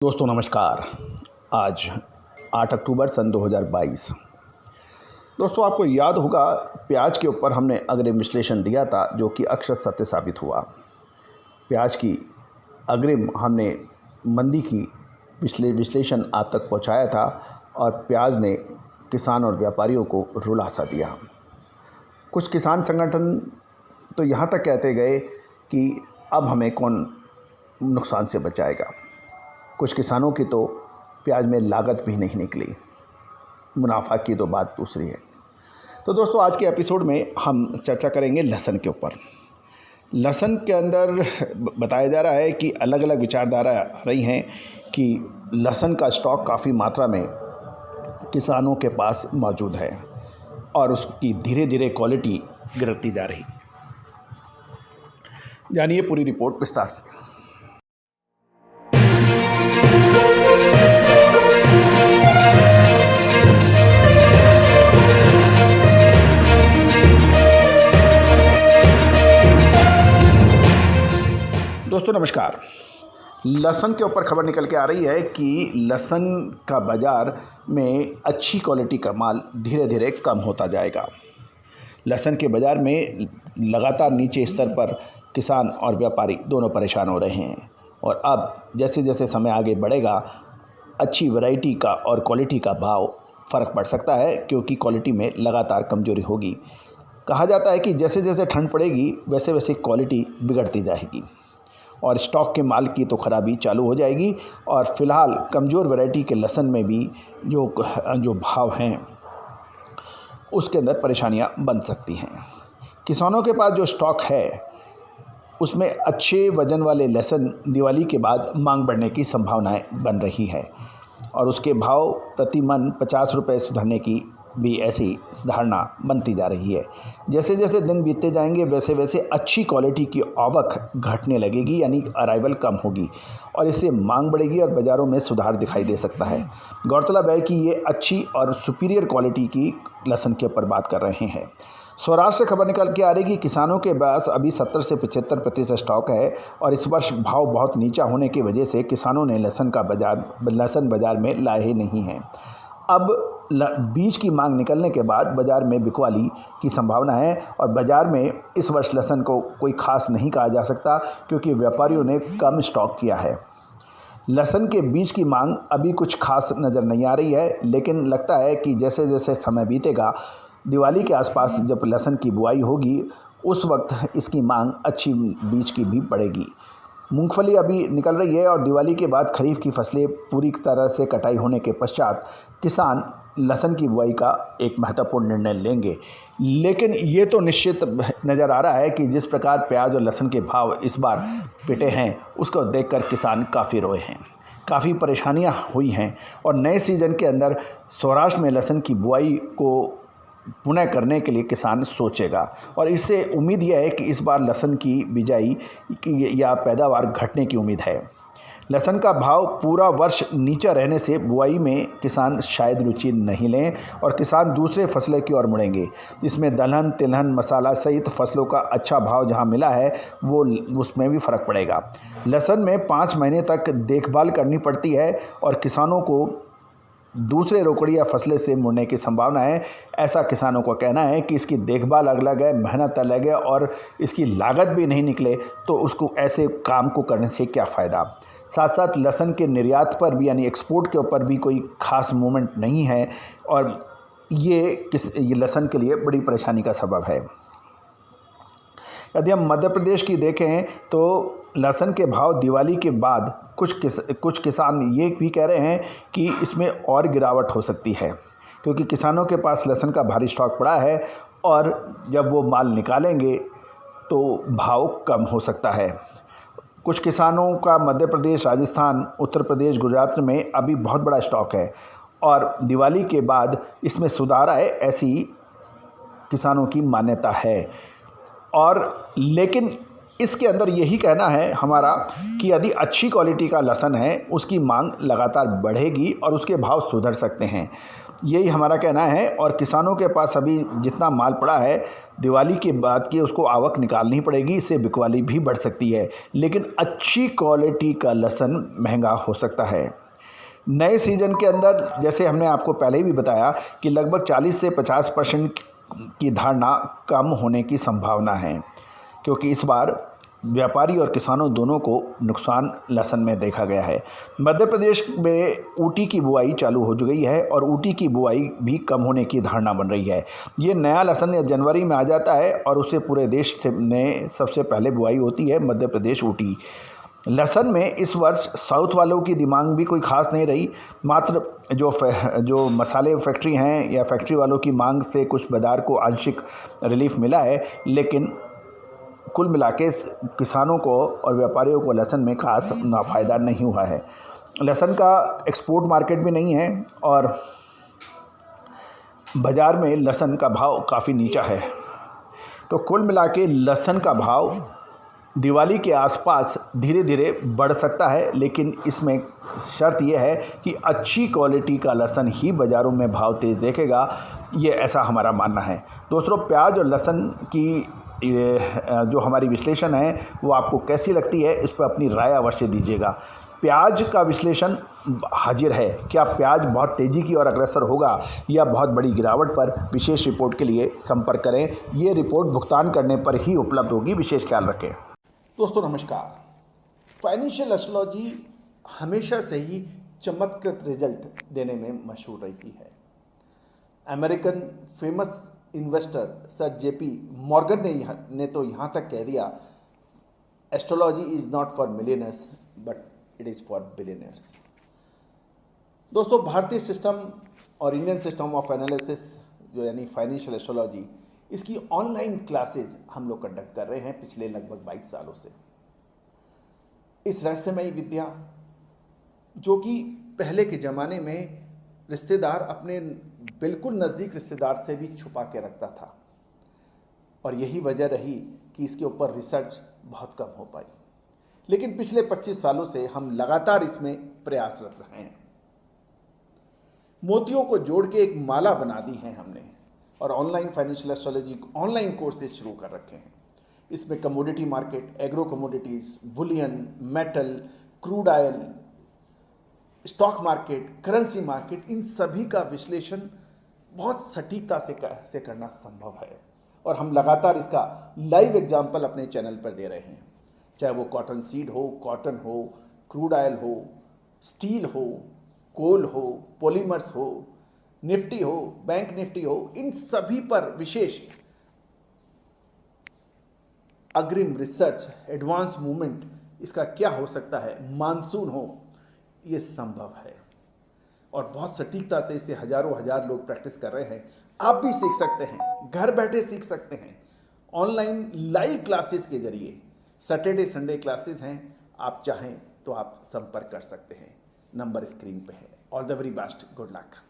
दोस्तों नमस्कार। आज 8 अक्टूबर सन 2022। दोस्तों आपको याद होगा प्याज के ऊपर हमने अग्रिम विश्लेषण दिया था जो कि अक्षर सत्य साबित हुआ। प्याज की अग्रिम हमने मंदी की विश्लेषण आप तक पहुंचाया था और प्याज ने किसान और व्यापारियों को रुला सा दिया। कुछ किसान संगठन तो यहाँ तक कहते गए कि अब हमें कौन नुकसान से बचाएगा। कुछ किसानों की तो प्याज में लागत भी नहीं निकली, मुनाफा की तो बात दूसरी है। तो दोस्तों आज के एपिसोड में हम चर्चा करेंगे लहसुन के ऊपर। लहसुन के अंदर बताया जा रहा है कि अलग अलग विचारधारा आ रही हैं कि लहसुन का स्टॉक काफ़ी मात्रा में किसानों के पास मौजूद है और उसकी धीरे धीरे क्वालिटी गिरती जा रही। जानिए पूरी रिपोर्ट विस्तार से। दोस्तों नमस्कार। लहसुन के ऊपर खबर निकल के आ रही है कि लहसुन का बाज़ार में अच्छी क्वालिटी का माल धीरे धीरे कम होता जाएगा। लहसुन के बाज़ार में लगातार नीचे स्तर पर किसान और व्यापारी दोनों परेशान हो रहे हैं और अब जैसे जैसे समय आगे बढ़ेगा अच्छी वैरायटी का और क्वालिटी का भाव फ़र्क पड़ सकता है, क्योंकि क्वालिटी में लगातार कमजोरी होगी। कहा जाता है कि जैसे जैसे ठंड पड़ेगी वैसे वैसे क्वालिटी बिगड़ती जाएगी और स्टॉक के माल की तो खराबी चालू हो जाएगी और फ़िलहाल कमज़ोर वैरायटी के लहसुन में भी जो भाव हैं उसके अंदर परेशानियां बन सकती हैं। किसानों के पास जो स्टॉक है उसमें अच्छे वज़न वाले लहसुन दिवाली के बाद मांग बढ़ने की संभावनाएं बन रही है और उसके भाव प्रति मन 50 रुपये सुधरने की भी ऐसी धारणा बनती जा रही है। जैसे जैसे दिन बीतते जाएंगे वैसे वैसे अच्छी क्वालिटी की आवक घटने लगेगी, यानी अराइवल कम होगी और इससे मांग बढ़ेगी और बाज़ारों में सुधार दिखाई दे सकता है। गौरतलब है कि ये अच्छी और सुपीरियर क्वालिटी की लहसुन के ऊपर बात कर रहे हैं। सौराष्ट्र से खबर निकल के आ रही कि किसानों के पास अभी 70 से 75% स्टॉक है और इस वर्ष भाव बहुत नीचा होने की वजह से किसानों ने लहसुन बाज़ार में लाए ही नहीं हैं। अब बीज की मांग निकलने के बाद बाज़ार में बिकवाली की संभावना है और बाज़ार में इस वर्ष लहसुन को कोई खास नहीं कहा जा सकता, क्योंकि व्यापारियों ने कम स्टॉक किया है। लहसुन के बीज की मांग अभी कुछ खास नज़र नहीं आ रही है, लेकिन लगता है कि जैसे जैसे समय बीतेगा दिवाली के आसपास जब लहसुन की बुआई होगी उस वक्त इसकी मांग अच्छी बीज की भी बढ़ेगी। मूंगफली अभी निकल रही है और दिवाली के बाद खरीफ की फसलें पूरी तरह से कटाई होने के पश्चात किसान लहसुन की बुआई का एक महत्वपूर्ण निर्णय लेंगे। लेकिन ये तो निश्चित नज़र आ रहा है कि जिस प्रकार प्याज और लहसुन के भाव इस बार पिटे हैं उसको देखकर किसान काफ़ी रोए हैं, काफ़ी परेशानियां हुई हैं और नए सीज़न के अंदर सौराष्ट्र में लहसुन की बुआई को पुनः करने के लिए किसान सोचेगा और इससे उम्मीद यह है कि इस बार लहसुन की बिजाई या पैदावार घटने की उम्मीद है। लहसुन का भाव पूरा वर्ष नीचा रहने से बुआई में किसान शायद रुचि नहीं लें और किसान दूसरे फसलों की ओर मुड़ेंगे। इसमें दलहन, तिलहन, मसाला सहित फसलों का अच्छा भाव जहां मिला है वो उसमें भी फ़र्क पड़ेगा। लहसुन में 5 महीने तक देखभाल करनी पड़ती है और किसानों को दूसरे रोकड़ी या फसलें से मुड़ने की संभावना है। ऐसा किसानों का कहना है कि इसकी देखभाल अलग है, मेहनत अलग है और इसकी लागत भी नहीं निकले तो उसको ऐसे काम को करने से क्या फ़ायदा। साथ साथ लहसुन के निर्यात पर भी यानी एक्सपोर्ट के ऊपर भी कोई ख़ास मूवमेंट नहीं है और ये लहसुन के लिए बड़ी परेशानी का सबब है। यदि हम मध्य प्रदेश की देखें तो लहसुन के भाव दिवाली के बाद कुछ किसान ये भी कह रहे हैं कि इसमें और गिरावट हो सकती है, क्योंकि किसानों के पास लहसुन का भारी स्टॉक पड़ा है और जब वो माल निकालेंगे तो भाव कम हो सकता है। कुछ किसानों का मध्य प्रदेश, राजस्थान, उत्तर प्रदेश, गुजरात में अभी बहुत बड़ा स्टॉक है और दिवाली के बाद इसमें सुधार आए ऐसी किसानों की मान्यता है। और लेकिन इसके अंदर यही कहना है हमारा कि यदि अच्छी क्वालिटी का लहसुन है उसकी मांग लगातार बढ़ेगी और उसके भाव सुधर सकते हैं, यही हमारा कहना है। और किसानों के पास अभी जितना माल पड़ा है दिवाली के बाद की उसको आवक निकालनी पड़ेगी, इससे बिकवाली भी बढ़ सकती है। लेकिन अच्छी क्वालिटी का लहसुन महंगा हो सकता है। नए सीज़न के अंदर जैसे हमने आपको पहले ही भी बताया कि लगभग 40 से 50% की धारणा कम होने की संभावना है, क्योंकि इस बार व्यापारी और किसानों दोनों को नुकसान लहसुन में देखा गया है। मध्य प्रदेश में ऊटी की बुआई चालू हो गई है और ऊटी की बुआई भी कम होने की धारणा बन रही है। ये नया लहसुन जनवरी में आ जाता है और उससे पूरे देश में सबसे पहले बुआई होती है मध्य प्रदेश ऊटी। लहसुन में इस वर्ष साउथ वालों की डिमांड भी कोई ख़ास नहीं रही, मात्र जो मसाले फैक्ट्री हैं या फैक्ट्री वालों की मांग से कुछ बाज़ार को आंशिक रिलीफ मिला है। लेकिन कुल मिला के किसानों को और व्यापारियों को लहसुन में खास फ़ायदा नहीं हुआ है। लहसुन का एक्सपोर्ट मार्केट भी नहीं है और बाज़ार में लहसुन का भाव काफ़ी नीचा है। तो कुल मिला के लहसुन का भाव दिवाली के आसपास धीरे धीरे बढ़ सकता है, लेकिन इसमें शर्त यह है कि अच्छी क्वालिटी का लहसुन ही बाज़ारों में भाव तेज़ देखेगा, ये ऐसा हमारा मानना है। दोस्तों, प्याज और लहसुन की जो हमारी विश्लेषण है वो आपको कैसी लगती है, इस पर अपनी राय अवश्य दीजिएगा। प्याज का विश्लेषण हाजिर है। क्या प्याज बहुत तेज़ी की ओर अग्रसर होगा या बहुत बड़ी गिरावट पर? विशेष रिपोर्ट के लिए संपर्क करें। ये रिपोर्ट भुगतान करने पर ही उपलब्ध होगी, विशेष ख्याल रखें। दोस्तों नमस्कार। फाइनेंशियल एस्ट्रोलॉजी हमेशा से ही चमत्कृत रिजल्ट देने में मशहूर रही है। American famous investor sir JP Morgan ने तो यहाँ तक कह दिया, astrology is not for millionaires but it is for billionaires. दोस्तों, भारतीय सिस्टम और इंडियन सिस्टम ऑफ एनालिसिस जो यानी फाइनेंशियल एस्ट्रोलॉजी, इसकी ऑनलाइन क्लासेज हम लोग कंडक्ट कर रहे हैं पिछले लगभग 22 सालों से। इस रहस्यमयी विद्या जो कि पहले के ज़माने में रिश्तेदार अपने बिल्कुल नज़दीक रिश्तेदार से भी छुपा के रखता था, और यही वजह रही कि इसके ऊपर रिसर्च बहुत कम हो पाई। लेकिन पिछले 25 सालों से हम लगातार इसमें प्रयासरत रहे हैं। मोतियों को जोड़ के एक माला बना दी है हमने, और online financial astrology online courses शुरू कर रखे हैं। इसमें commodity market, agro commodities, bullion, metal, crude oil, stock market, currency market, इन सभी का विश्लेषण बहुत सटीकता से करना संभव है। और हम लगातार इसका लाइव एग्जाम्पल अपने चैनल पर दे रहे हैं, चाहे वो कॉटन सीड हो, कॉटन हो, क्रूड ऑयल हो, स्टील हो, कोल हो, पॉलीमर्स हो, निफ्टी हो, बैंक निफ्टी हो, इन सभी पर विशेष अग्रिम रिसर्च, एडवांस मूवमेंट, इसका क्या हो सकता है, मानसून हो, ये संभव है। और बहुत सटीकता से इसे हज़ार लोग प्रैक्टिस कर रहे हैं। आप भी सीख सकते हैं, घर बैठे सीख सकते हैं, ऑनलाइन लाइव क्लासेस के जरिए। सैटरडे संडे क्लासेस हैं, आप चाहें तो आप संपर्क कर सकते हैं। नंबर स्क्रीन पे है। All the very best, good luck.